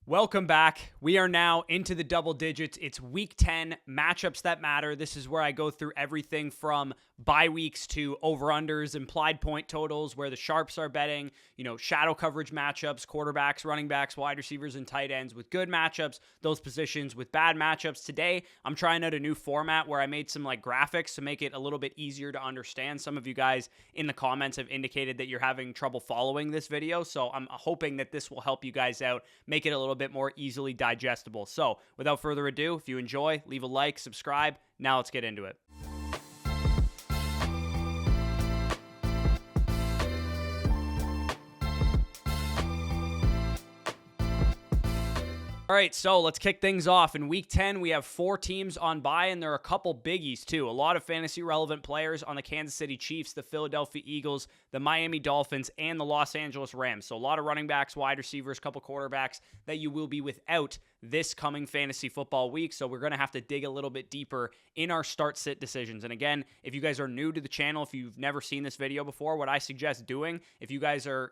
Welcome back. We are now into the double digits. It's week 10, matchups that matter. This is where I go through everything from bye weeks to over-unders, implied point totals, where the sharps are betting, shadow coverage matchups, quarterbacks, running backs, wide receivers, and tight ends with good matchups, those positions with bad matchups. Today, I'm trying out a new format where I made some graphics to make it a little bit easier to understand. Some of you guys in the comments have indicated that you're having trouble following this video, so I'm hoping that this will help you guys out, make it a little bit more easily digestible. So without further ado, if you enjoy, leave a like, subscribe. Now let's get into it. All right, so let's kick things off. In week 10, we have 4 teams on bye, and there are a couple biggies, too. A lot of fantasy-relevant players on the Kansas City Chiefs, the Philadelphia Eagles, the Miami Dolphins, and the Los Angeles Rams. So a lot of running backs, wide receivers, couple quarterbacks that you will be without this coming fantasy football week. So we're going to have to dig a little bit deeper in our start-sit decisions. And again, if you guys are new to the channel, if you've never seen this video before, what I suggest doing, if you guys are,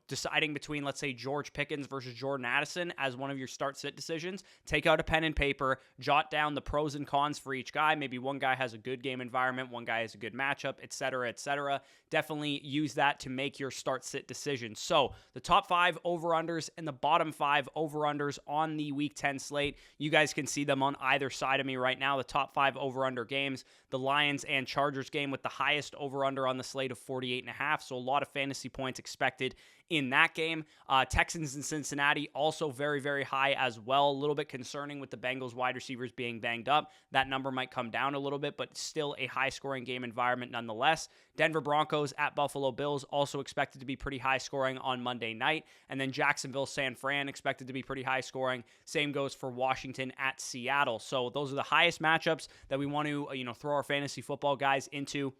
deciding between, let's say, George Pickens versus Jordan Addison as one of your start-sit decisions, take out a pen and paper, jot down the pros and cons for each guy. Maybe one guy has a good game environment, one guy has a good matchup, etc., etc. Definitely use that to make your start-sit decision. So the top 5 over-unders and the bottom 5 over-unders on the week 10 slate. You guys can see them on either side of me right now. The top 5 over-under games, the Lions and Chargers game with the highest over-under on the slate of 48.5. So a lot of fantasy points expected in that game. Texans and Cincinnati also very, very high as well. A little bit concerning with the Bengals wide receivers being banged up. That number might come down a little bit, but still a high-scoring game environment nonetheless. Denver Broncos at Buffalo Bills also expected to be pretty high-scoring on Monday night. And then Jacksonville, San Fran expected to be pretty high-scoring. Same goes for Washington at Seattle. So those are the highest matchups that we want to, throw our fantasy football guys into.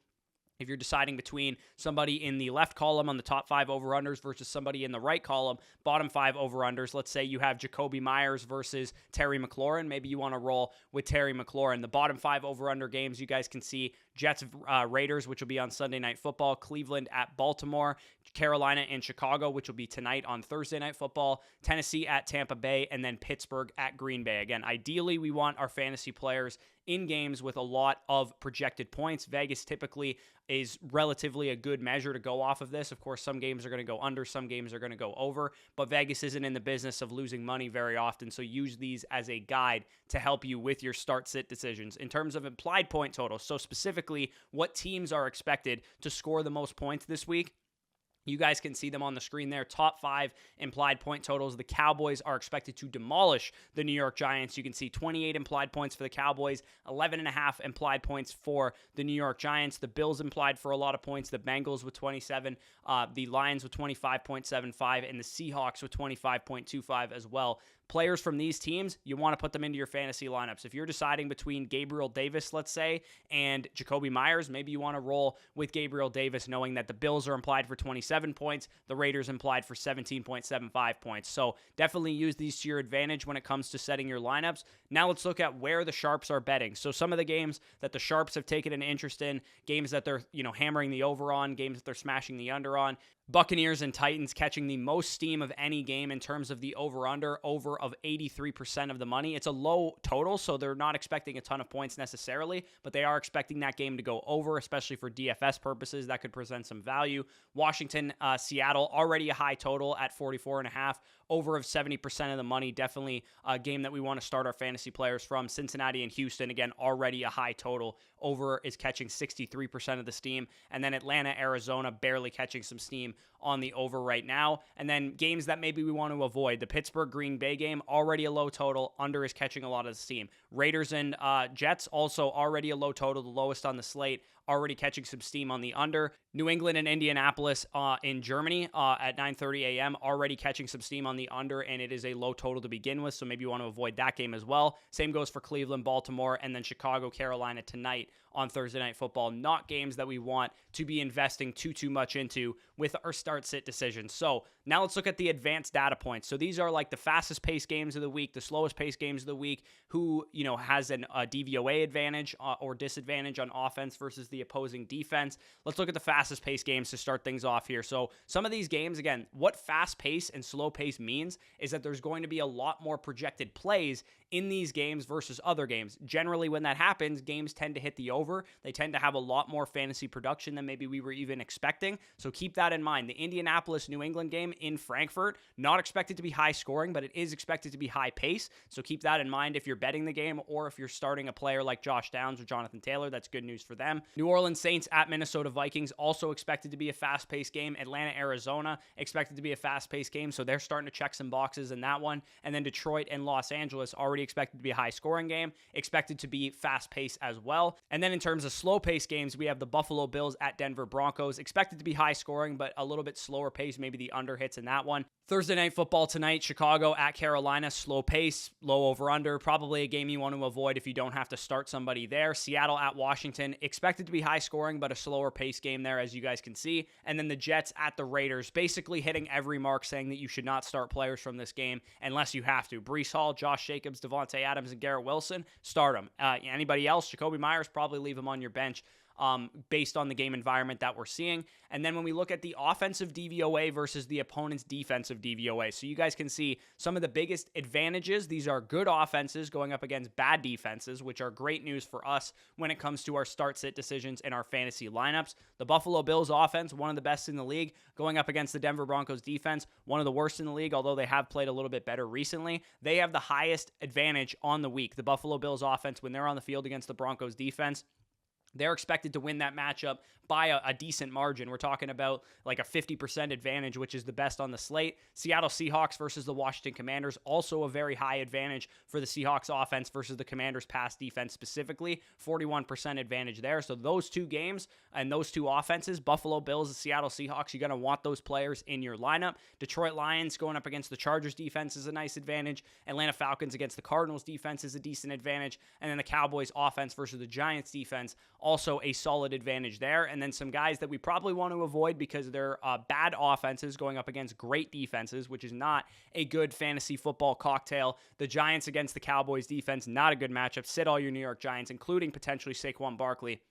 If you're deciding between somebody in the left column on the top 5 over-unders versus somebody in the right column, bottom 5 over-unders, let's say you have Jacoby Myers versus Terry McLaurin. Maybe you want to roll with Terry McLaurin. The bottom 5 over-under games, you guys can see Jets Raiders, which will be on Sunday Night Football, Cleveland at Baltimore, Carolina and Chicago, which will be tonight on Thursday Night Football, Tennessee at Tampa Bay, and then Pittsburgh at Green Bay. Again, ideally, we want our fantasy players in games with a lot of projected points. Vegas typically is relatively a good measure to go off of this. Of course, some games are going to go under, some games are going to go over, but Vegas isn't in the business of losing money very often, so use these as a guide to help you with your start-sit decisions. In terms of implied point totals, so specifically what teams are expected to score the most points this week, you guys can see them on the screen there. Top 5 implied point totals. The Cowboys are expected to demolish the New York Giants. You can see 28 implied points for the Cowboys, 11.5 implied points for the New York Giants. The Bills implied for a lot of points. The Bengals with 27, the Lions with 25.75, and the Seahawks with 25.25 as well. Players from these teams, you want to put them into your fantasy lineups. If you're deciding between Gabriel Davis, let's say, and Jacoby Myers, maybe you want to roll with Gabriel Davis knowing that the Bills are implied for 27 points, the Raiders implied for 17.75 points. So definitely use these to your advantage when it comes to setting your lineups. Now let's look at where the sharps are betting. So some of the games that the sharps have taken an interest in, games that they're, hammering the over on, games that they're smashing the under on. Buccaneers and Titans catching the most steam of any game in terms of the over-under, over of 83% of the money. It's a low total, so they're not expecting a ton of points necessarily, but they are expecting that game to go over, especially for DFS purposes. That could present some value. Washington, Seattle, already a high total at 44.5, over of 70% of the money. Definitely a game that we want to start our fantasy players from. Cincinnati and Houston, again, already a high total. Over is catching 63% of the steam. And then Atlanta, Arizona, barely catching some steam on the over right now. And then games that maybe we want to avoid. The Pittsburgh Green Bay game, already a low total. Under is catching a lot of the steam. Raiders and Jets, also already a low total, the lowest on the slate. Already catching some steam on the under. New England and Indianapolis in Germany at 9:30 a.m. already catching some steam on the under, and it is a low total to begin with, so maybe you want to avoid that game as well. Same goes for Cleveland, Baltimore, and then Chicago, Carolina tonight on Thursday Night Football. Not games that we want to be investing too much into with our start-sit decisions. So Now let's look at the advanced data points. So these are like the fastest paced games of the week, the slowest paced games of the week, who, has a DVOA advantage or disadvantage on offense versus the opposing defense. Let's look at the fastest paced games to start things off here. So some of these games, again, what fast pace and slow pace means is that there's going to be a lot more projected plays in these games versus other games. Generally, when that happens, games tend to hit the over. They tend to have a lot more fantasy production than maybe we were even expecting. So keep that in mind. The Indianapolis-New England game in Frankfurt, not expected to be high scoring, but it is expected to be high pace. So keep that in mind if you're betting the game or if you're starting a player like Josh Downs or Jonathan Taylor. That's good news for them. New Orleans Saints at Minnesota Vikings, also expected to be a fast-paced game. Atlanta, Arizona, expected to be a fast-paced game. So they're starting to check some boxes in that one. And then Detroit and Los Angeles, already expected to be a high-scoring game, expected to be fast-paced as well. And then in terms of slow-paced games, we have the Buffalo Bills at Denver Broncos, expected to be high-scoring, but a little bit slower pace, maybe the under hits in that one. Thursday Night Football tonight, Chicago at Carolina, slow pace, low over-under, probably a game you want to avoid if you don't have to start somebody there. Seattle at Washington, expected to be high-scoring, but a slower pace game there, as you guys can see. And then the Jets at the Raiders, basically hitting every mark, saying that you should not start players from this game unless you have to. Breece Hall, Josh Jacobs, Devontae Adams, and Garrett Wilson, start them. Anybody else, Jacoby Myers, probably leave him on your bench. Based on the game environment that we're seeing. And then when we look at the offensive DVOA versus the opponent's defensive DVOA, so you guys can see some of the biggest advantages. These are good offenses going up against bad defenses, which are great news for us when it comes to our start-sit decisions in our fantasy lineups. The Buffalo Bills offense, one of the best in the league, going up against the Denver Broncos defense, one of the worst in the league, although they have played a little bit better recently. They have the highest advantage on the week. The Buffalo Bills offense, when they're on the field against the Broncos defense, they're expected to win that matchup by a decent margin. We're talking about like a 50% advantage, which is the best on the slate. Seattle Seahawks versus the Washington Commanders, also a very high advantage for the Seahawks offense versus the Commanders pass defense specifically, 41% advantage there. So those two games and those two offenses, Buffalo Bills and Seattle Seahawks, you're going to want those players in your lineup. Detroit Lions going up against the Chargers defense is a nice advantage. Atlanta Falcons against the Cardinals defense is a decent advantage. And then the Cowboys offense versus the Giants defense, also a solid advantage there. And then some guys that we probably want to avoid because they're bad offenses going up against great defenses, which is not a good fantasy football cocktail. The Giants against the Cowboys defense, not a good matchup. Sit all your New York Giants, including potentially Saquon Barkley,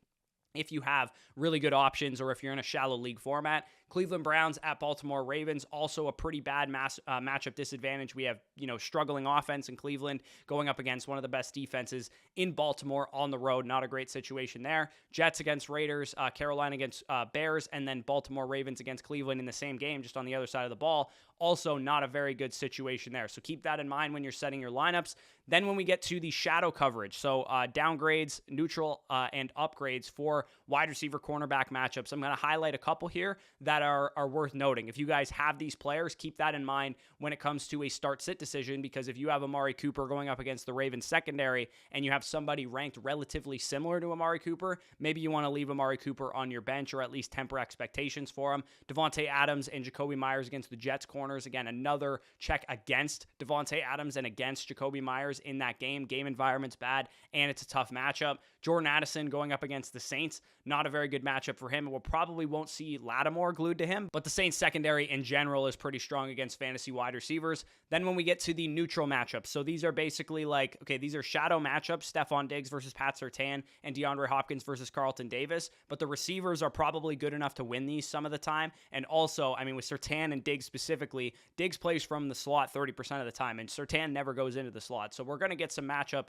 if you have really good options or if you're in a shallow league format. Cleveland Browns at Baltimore Ravens, also a pretty bad matchup disadvantage. We have, struggling offense in Cleveland going up against one of the best defenses in Baltimore on the road. Not a great situation there. Jets against Raiders, Carolina against Bears, and then Baltimore Ravens against Cleveland in the same game, just on the other side of the ball. Also not a very good situation there. So keep that in mind when you're setting your lineups. Then when we get to the shadow coverage, so downgrades, neutral, and upgrades for wide receiver cornerback matchups, I'm going to highlight a couple here that are worth noting. If you guys have these players, keep that in mind when it comes to a start-sit decision, because if you have Amari Cooper going up against the Ravens secondary and you have somebody ranked relatively similar to Amari Cooper, maybe you want to leave Amari Cooper on your bench or at least temper expectations for him. Devontae Adams and Jacoby Myers against the Jets corners. Again, another check against Devontae Adams and against Jacoby Myers in that game. Game environment's bad, and it's a tough matchup. Jordan Addison going up against the Saints, not a very good matchup for him. We'll probably won't see Lattimore glued to him, but the Saints secondary in general is pretty strong against fantasy wide receivers. Then when we get to the neutral matchups, so these are basically like, okay, these are shadow matchups, Stephon Diggs versus Pat Surtain and DeAndre Hopkins versus Carlton Davis, but the receivers are probably good enough to win these some of the time. And also, with Surtain and Diggs specifically, Diggs plays from the slot 30% of the time, and Surtain never goes into the slot. So we're going to get some matchup,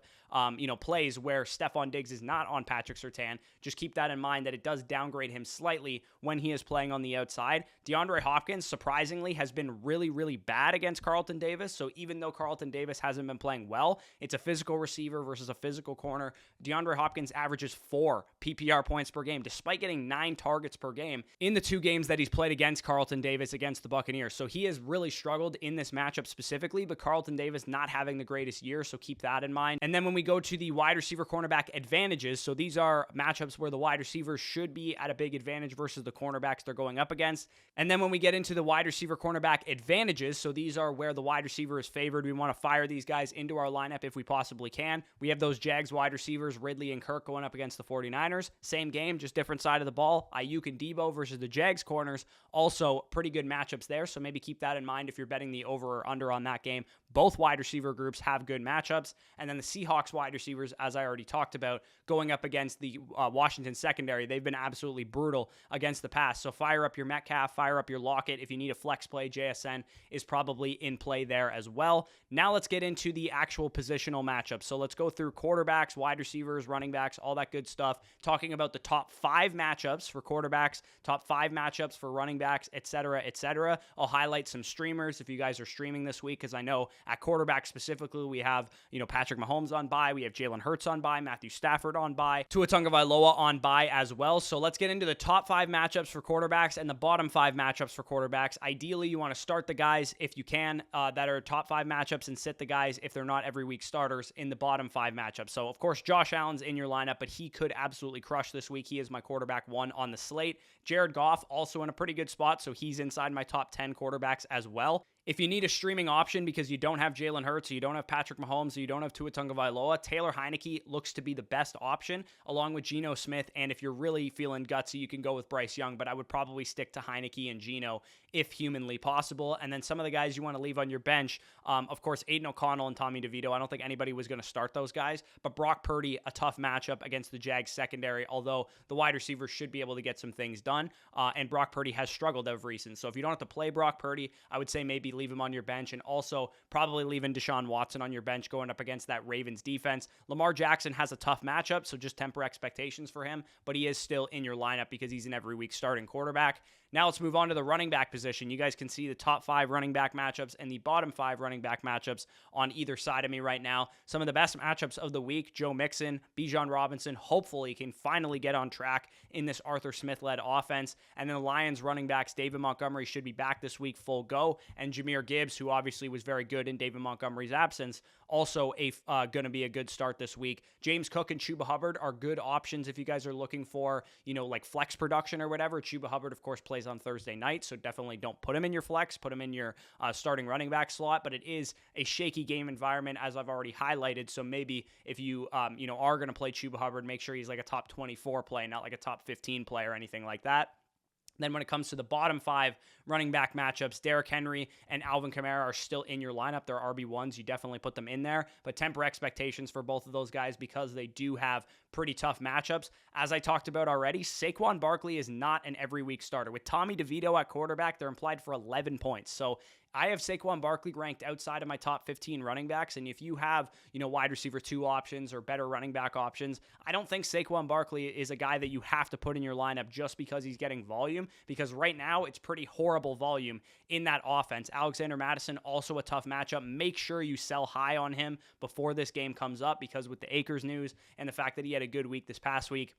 plays where Stephon Diggs is not on Patrick Surtain. Just keep that in mind that it does downgrade him slightly when he is playing on the outside. DeAndre Hopkins, surprisingly, has been really, really bad against Carlton Davis. So even though Carlton Davis hasn't been playing well, it's a physical receiver versus a physical corner. DeAndre Hopkins averages 4 PPR points per game, despite getting 9 targets per game in the 2 games that he's played against Carlton Davis against the Buccaneers. So he has really struggled in this matchup specifically, but Carlton Davis not having the greatest year, so keep that in mind. And then when we go to the wide receiver cornerback advantages, so these are matchups where the wide receivers should be at a big advantage versus the cornerbacks they're going up against. against. And then when we get into the wide receiver cornerback advantages, so these are where the wide receiver is favored. We want to fire these guys into our lineup if we possibly can. We have those Jags wide receivers, Ridley and Kirk, going up against the 49ers. Same game, just different side of the ball. Ayuk and Debo versus the Jags corners. Also pretty good matchups there, so maybe keep that in mind if you're betting the over or under on that game. Both wide receiver groups have good matchups. And then the Seahawks wide receivers, as I already talked about, going up against the Washington secondary. They've been absolutely brutal against the pass. So fire up your Metcalf, fire up your Lockett. If you need a flex play, JSN is probably in play there as well. Now let's get into the actual positional matchups. So let's go through quarterbacks, wide receivers, running backs, all that good stuff. Talking about the top 5 matchups for quarterbacks, top 5 matchups for running backs, etc., etc. I'll highlight some streamers if you guys are streaming this week, because I know at quarterback specifically, we have, Patrick Mahomes on bye, we have Jalen Hurts on bye, Matthew Stafford on bye, Tua Tagovailoa on bye as well. So let's get into the top 5 matchups for quarterbacks and the bottom 5 matchups for quarterbacks. Ideally, you want to start the guys, if you can, that are top 5 matchups, and sit the guys, if they're not every week starters, in the bottom 5 matchups. So, of course, Josh Allen's in your lineup, but he could absolutely crush this week. He is my quarterback 1 on the slate. Jared Goff also in a pretty good spot, so he's inside my top 10 quarterbacks as well. If you need a streaming option because you don't have Jalen Hurts, or you don't have Patrick Mahomes, or you don't have Tua Tagovailoa, Taylor Heineke looks to be the best option, along with Geno Smith. And if you're really feeling gutsy, you can go with Bryce Young, but I would probably stick to Heineke and Geno if humanly possible. And then some of the guys you want to leave on your bench, of course, Aiden O'Connell and Tommy DeVito. I don't think anybody was going to start those guys, but Brock Purdy, a tough matchup against the Jags secondary, although the wide receivers should be able to get some things done. And Brock Purdy has struggled of recent. So if you don't have to play Brock Purdy, I would say maybe leave him on your bench, and also probably leaving Deshaun Watson on your bench going up against that Ravens defense. Lamar Jackson has a tough matchup, so just temper expectations for him, but he is still in your lineup because he's an every week starting quarterback. Now let's move on to the running back position. You guys can see the top 5 running back matchups and the bottom 5 running back matchups on either side of me right now. Some of the best matchups of the week: Joe Mixon, Bijan Robinson, hopefully can finally get on track in this Arthur Smith-led offense. And then the Lions running backs, David Montgomery should be back this week full go, and Jahmyr Gibbs, who obviously was very good in David Montgomery's absence, also going to be a good start this week. James Cook and Chuba Hubbard are good options if you guys are looking for, like flex production or whatever. Chuba Hubbard, of course, plays on Thursday night, so definitely don't put him in your flex. Put him in your starting running back slot, but it is a shaky game environment, as I've already highlighted, so maybe if you, are going to play Chuba Hubbard, make sure he's like a top 24 play, not like a top 15 play or anything like that. Then when it comes to the bottom 5 running back matchups, Derrick Henry and Alvin Kamara are still in your lineup. They're RB1s. You definitely put them in there, but temper expectations for both of those guys because they do have pretty tough matchups. As I talked about already, Saquon Barkley is not an every week starter. With Tommy DeVito at quarterback, they're implied for 11 points. So I have Saquon Barkley ranked outside of my top 15 running backs, and if you have, wide receiver 2 options or better running back options, I don't think Saquon Barkley is a guy that you have to put in your lineup just because he's getting volume, because right now it's pretty horrible volume in that offense. Alexander Mattison, also a tough matchup. Make sure you sell high on him before this game comes up, because with the Akers news and the fact that he had a good week this past week,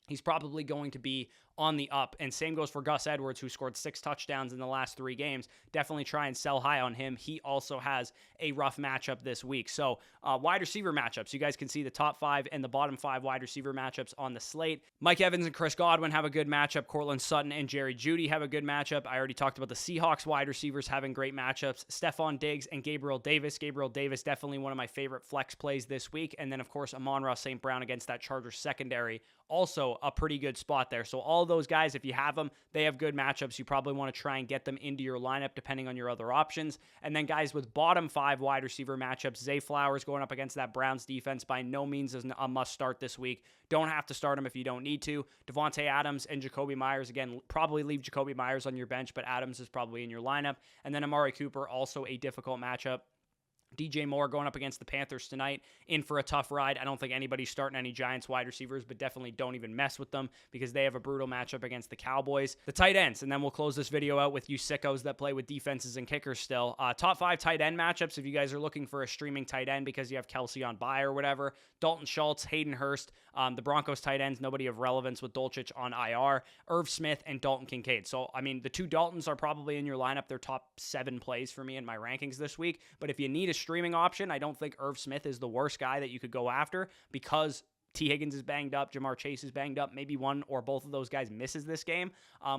he's probably going to be on the up. And same goes for Gus Edwards, who scored 6 touchdowns in the last 3 games. Definitely try and sell high on him. He also has a rough matchup this week. So wide receiver matchups. You guys can see the top 5 and the bottom 5 wide receiver matchups on the slate. Mike Evans and Chris Godwin have a good matchup. Cortland Sutton and Jerry Jeudy have a good matchup. I already talked about the Seahawks wide receivers having great matchups. Stephon Diggs and Gabriel Davis. Gabriel Davis, definitely one of my favorite flex plays this week. And then, of course, Amon-Ra St. Brown against that Chargers secondary. Also a pretty good spot there. So all those guys, if you have them, they have good matchups. You probably want to try and get them into your lineup depending on your other options. And then guys with bottom 5 wide receiver matchups, Zay Flowers going up against that Browns defense by no means is a must start this week. Don't have to start him if you don't need to. Devontae Adams and Jacoby Myers, again, probably leave Jacoby Myers on your bench, but Adams is probably in your lineup. And then Amari Cooper, also a difficult matchup. DJ Moore going up against the Panthers tonight, in for a tough ride. I don't think anybody's starting any Giants wide receivers, but definitely don't even mess with them because they have a brutal matchup against the Cowboys. The tight ends, and then we'll close this video out with you sickos that play with defenses and kickers still. Top 5 tight end matchups, if you guys are looking for a streaming tight end because you have Kelsey on bye or whatever. Dalton Schultz, Hayden Hurst, the Broncos tight ends, nobody of relevance with Dulcich on IR, Irv Smith, and Dalton Kincaid. So, I mean, the 2 Daltons are probably in your lineup. They're top 7 plays for me in my rankings this week, but if you need a streaming option, I don't think Irv Smith is the worst guy that you could go after because T. Higgins is banged up, Jamar Chase is banged up. Maybe one or both of those guys misses this game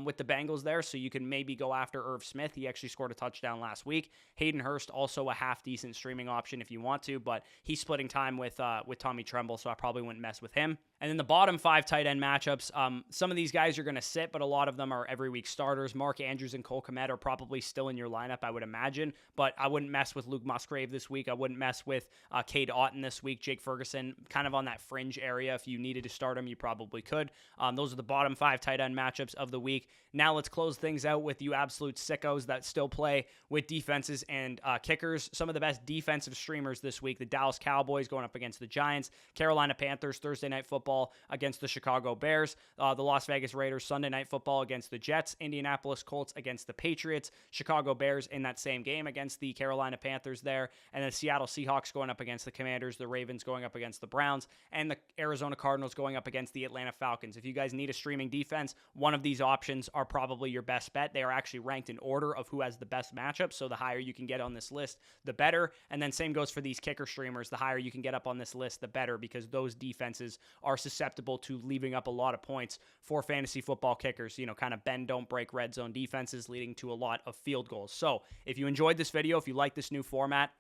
with the Bengals there, so you can maybe go after Irv Smith. He actually scored a touchdown last week. Hayden Hurst, also a half-decent streaming option if you want to, but he's splitting time with Tommy Tremble, so I probably wouldn't mess with him. And then the bottom 5 tight end matchups, some of these guys you're going to sit, but a lot of them are every week starters. Mark Andrews and Cole Kmet are probably still in your lineup, I would imagine, but I wouldn't mess with Luke Musgrave this week. I wouldn't mess with Cade Otton this week. Jake Ferguson, kind of on that fringe area. If you needed to start him, you probably could. Those are the bottom 5 tight end matchups of the week. Now let's close things out with you absolute sickos that still play with defenses and kickers. Some of the best defensive streamers this week: the Dallas Cowboys going up against the Giants, Carolina Panthers Thursday Night Football against the Chicago Bears, the Las Vegas Raiders Sunday Night Football against the Jets, Indianapolis Colts against the Patriots, Chicago Bears in that same game against the Carolina Panthers there, and the Seattle Seahawks going up against the Commanders, the Ravens going up against the Browns, and the Arizona Cardinals going up against the Atlanta Falcons. If you guys need a streaming defense, one of these options are probably your best bet. They are actually ranked in order of who has the best matchup, so the higher you can get on this list, the better. And then same goes for these kicker streamers. The higher you can get up on this list, the better, because those defenses are susceptible to leaving up a lot of points for fantasy football kickers. You know, kind of bend, don't break red zone defenses, leading to a lot of field goals. So if you enjoyed this video, if you like this new format,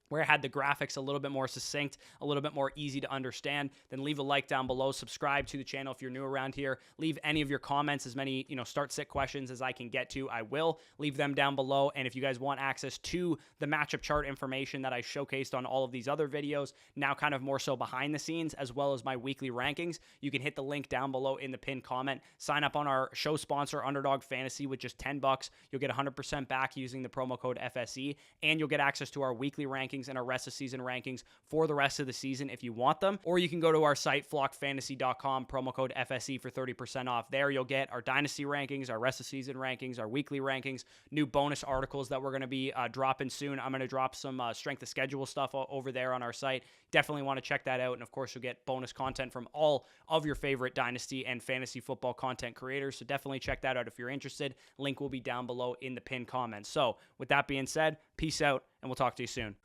where it had the graphics a little bit more succinct, a little bit more easy to understand, then leave a like down below. Subscribe to the channel if you're new around here. Leave any of your comments, as many, start-sit questions as I can get to. I will leave them down below. And if you guys want access to the matchup chart information that I showcased on all of these other videos, now kind of more so behind the scenes, as well as my weekly rankings, you can hit the link down below in the pinned comment. Sign up on our show sponsor, Underdog Fantasy, with just $10. You'll get 100% back using the promo code FSE, and you'll get access to our weekly rankings and our rest of season rankings for the rest of the season if you want them. Or you can go to our site, flockfantasy.com, promo code FSE for 30% off. There you'll get our dynasty rankings, our rest of season rankings, our weekly rankings, new bonus articles that we're going to be dropping soon. I'm going to drop some strength of schedule stuff over there on our site. Definitely want to check that out. And of course, you'll get bonus content from all of your favorite dynasty and fantasy football content creators. So definitely check that out if you're interested. Link will be down below in the pinned comments. So with that being said, peace out, and we'll talk to you soon.